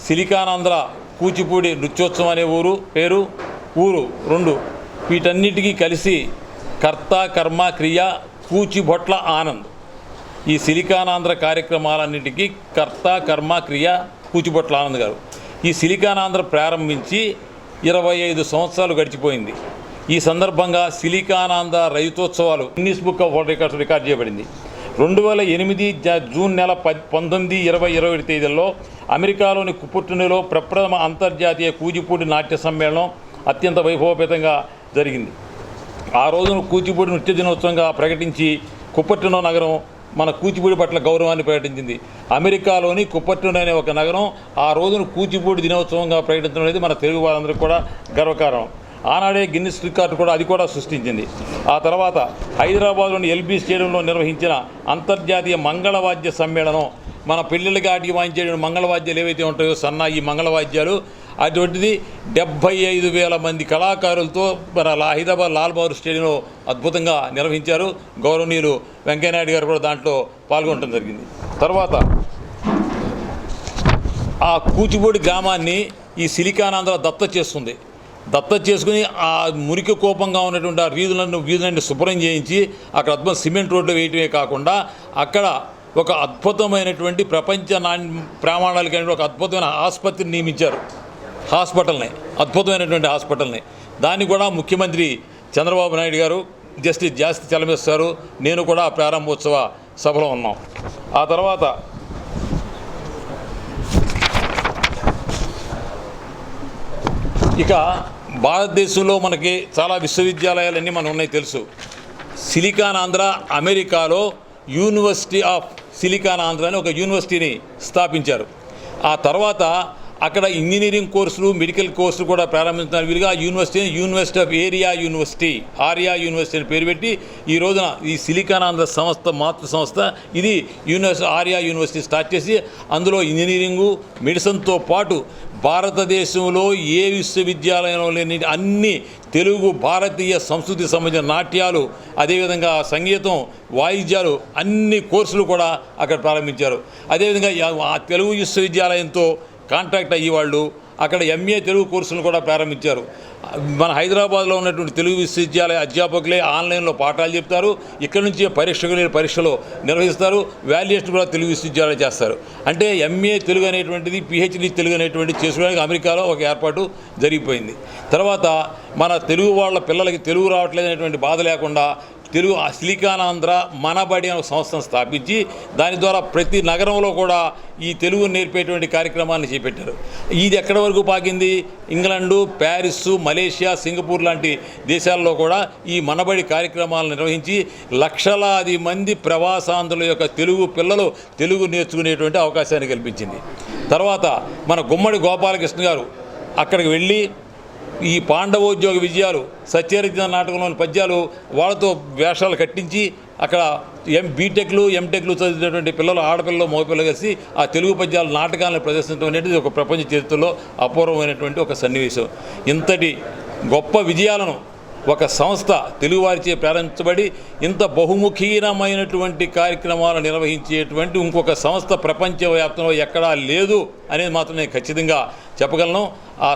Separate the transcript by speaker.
Speaker 1: సిలికానాంధ్ర కూచిపూడి నృత్యోత్సవం అనే ఊరు రెండు వీటన్నిటికీ కలిసి కర్త కర్మ క్రియ కూచిభొట్ల ఆనంద్. ఈ సిలికానాంధ్ర కార్యక్రమాలన్నిటికీ కర్త కర్మ క్రియ కూచిభొట్ల ఆనంద్ గారు. ఈ సిలికానాంధ్ర ప్రారంభించి 25 సంవత్సరాలు గడిచిపోయింది. ఈ సందర్భంగా సిలికానాంధ్ర రైతోత్సవాలు Guinness Book of World Records record చేయబడింది. 2008 జూన్ నెల 19, 20, 21 తేదీల్లో అమెరికాలోని కుపుర్టునిలో ప్రప్రథమ అంతర్జాతీయ కూచిపూడి నాట్య సమ్మేళనం అత్యంత వైభవపేతంగా జరిగింది. ఆ రోజున కూచిపూడి నృత్య దినోత్సవంగా ప్రకటించి కుపర్టునో నగరం మన కూచిపూడి పట్ల గౌరవాన్ని ప్రకటించింది. అమెరికాలోని కుపర్టునో అనే ఒక నగరం ఆ రోజున కూచిపూడి దినోత్సవంగా ప్రకటించడం అనేది మన తెలుగు వారందరికీ కూడా గర్వకారణం. ఆనాడే గిన్నిస్ రికార్డు కూడా అది కూడా సృష్టించింది. ఆ తర్వాత హైదరాబాద్లోని ఎల్బీ స్టేడియంలో నిర్వహించిన అంతర్జాతీయ మంగళవాద్య సమ్మేళనం, మన పెళ్ళిళ్ళకి ఆటికి వాయించే మంగళవాద్యాలు ఏవైతే ఉంటాయో సన్నాయి మంగళవాద్యాలు, అటువంటిది 75,000 మంది కళాకారులతో మన హైదరాబాద్ లాల్ బహదూర్ స్టేడియంలో అద్భుతంగా నిర్వహించారు. గౌరవనీయులు వెంకయ్యనాయుడు గారు కూడా దాంట్లో పాల్గొనడం జరిగింది. తర్వాత ఆ కూచిపూడి గ్రామాన్ని ఈ సిలికానాంధ్ర దత్త చేస్తుంది. దత్త చేసుకుని ఆ మురికి కోపంగా ఉన్నటువంటి ఆ వీధులన్నీ శుభ్రం చేయించి అక్కడ అద్భుత సిమెంట్ రోడ్లు వేయటమే కాకుండా అక్కడ ఒక అద్భుతమైనటువంటి ప్రపంచ ప్రమాణాలు కలిగిన ఒక అద్భుతమైన ఆసుపత్రిని నియమించారు. హాస్పిటల్ని, అద్భుతమైనటువంటి హాస్పిటల్ని. దాన్ని కూడా ముఖ్యమంత్రి చంద్రబాబు నాయుడు గారు జాస్తి చలమిస్తారు. నేను కూడా ప్రారంభోత్సవ సభలో ఉన్నాం. ఆ తర్వాత ఇక భారతదేశంలో మనకి చాలా విశ్వవిద్యాలయాలన్నీ మనం ఉన్నాయి తెలుసు. సిలికానాంధ్ర అమెరికాలో యూనివర్సిటీ ఆఫ్ సిలికానాంధ్ర అని ఒక యూనివర్సిటీని స్థాపించారు. ఆ తర్వాత అక్కడ ఇంజనీరింగ్ కోర్సులు, మెడికల్ కోర్సులు కూడా ప్రారంభించిన వీలుగా యూనివర్సిటీ ఆఫ్ ఆర్యా యూనివర్సిటీ అని పేరు పెట్టి ఈ రోజున ఈ సిలికానాంధ్ర సంస్థ మాతృ సంస్థ ఇది ఆర్యా యూనివర్సిటీ స్టార్ట్ చేసి అందులో ఇంజనీరింగు, మెడిసిన్తో పాటు భారతదేశంలో ఏ విశ్వవిద్యాలయంలో లేని అన్ని తెలుగు భారతీయ సంస్కృతికి సంబంధించిన నాట్యాలు, అదేవిధంగా సంగీతం, వాయిద్యాలు అన్ని కోర్సులు కూడా అక్కడ ప్రారంభించారు. అదేవిధంగా ఆ తెలుగు విశ్వవిద్యాలయంతో కాంట్రాక్ట్ అయ్యేవాళ్ళు అక్కడ ఎంఏ తెలుగు కోర్సులను కూడా ప్రారంభించారు. మన హైదరాబాద్లో ఉన్నటువంటి తెలుగు విశ్వవిద్యాలయ అధ్యాపకులే ఆన్లైన్లో పాఠాలు చెప్తారు. ఇక్కడ నుంచి పరీక్షలు నిర్వహిస్తారు. వాల్యుయేషన్ కూడా తెలుగు విశ్వవిద్యాలయం చేస్తారు. అంటే ఎంఏ తెలుగు అనేటువంటిది, పిహెచ్డి తెలుగు అనేటువంటిది చేసుకోవడానికి అమెరికాలో ఒక ఏర్పాటు జరిగిపోయింది. తర్వాత మన తెలుగు వాళ్ళ పిల్లలకి తెలుగు రావట్లేదు అనేటువంటి బాధ లేకుండా తెలుగు సిలికానాంధ్ర మనబడి అనే సంస్థను స్థాపించి దాని ద్వారా ప్రతి నగరంలో కూడా ఈ తెలుగు నేర్పేటువంటి కార్యక్రమాన్ని చేపట్టారు. ఇది ఎక్కడి వరకు పాకింది? ఇంగ్లాండు, ప్యారిస్, మలేషియా, సింగపూర్ లాంటి దేశాల్లో కూడా ఈ మనబడి కార్యక్రమాలను నిర్వహించి లక్షలాది మంది ప్రవాసాంధ్రుల యొక్క తెలుగు పిల్లలు తెలుగు నేర్చుకునేటువంటి అవకాశాన్ని కల్పించింది. తర్వాత మన గుమ్మడి గోపాలకృష్ణ గారు అక్కడికి వెళ్ళి ఈ పాండవోద్యోగ విజయాలు, సత్యహరిచంద్ర నాటకంలోని పద్యాలు వాళ్ళతో వేషాలు కట్టించి అక్కడ బీటెక్లు, ఎంటెక్లు చదివినటువంటి పిల్లలు, ఆడపిల్లలు, మగపిల్లలు కలిసి ఆ తెలుగు పద్యాల నాటకాలను ప్రదర్శించడం అనేది ఒక ప్రపంచ చరిత్రలో అపూర్వమైనటువంటి ఒక సన్నివేశం. ఇంతటి గొప్ప విజయాలను ఒక సంస్థ తెలుగువారిచే ప్రారంభించబడి ఇంత బహుముఖీనమైనటువంటి కార్యక్రమాలు నిర్వహించేటువంటి ఇంకొక సంస్థ ప్రపంచవ్యాప్తంలో ఎక్కడా లేదు అనేది మాత్రం నేను ఖచ్చితంగా చెప్పగలను. ఆ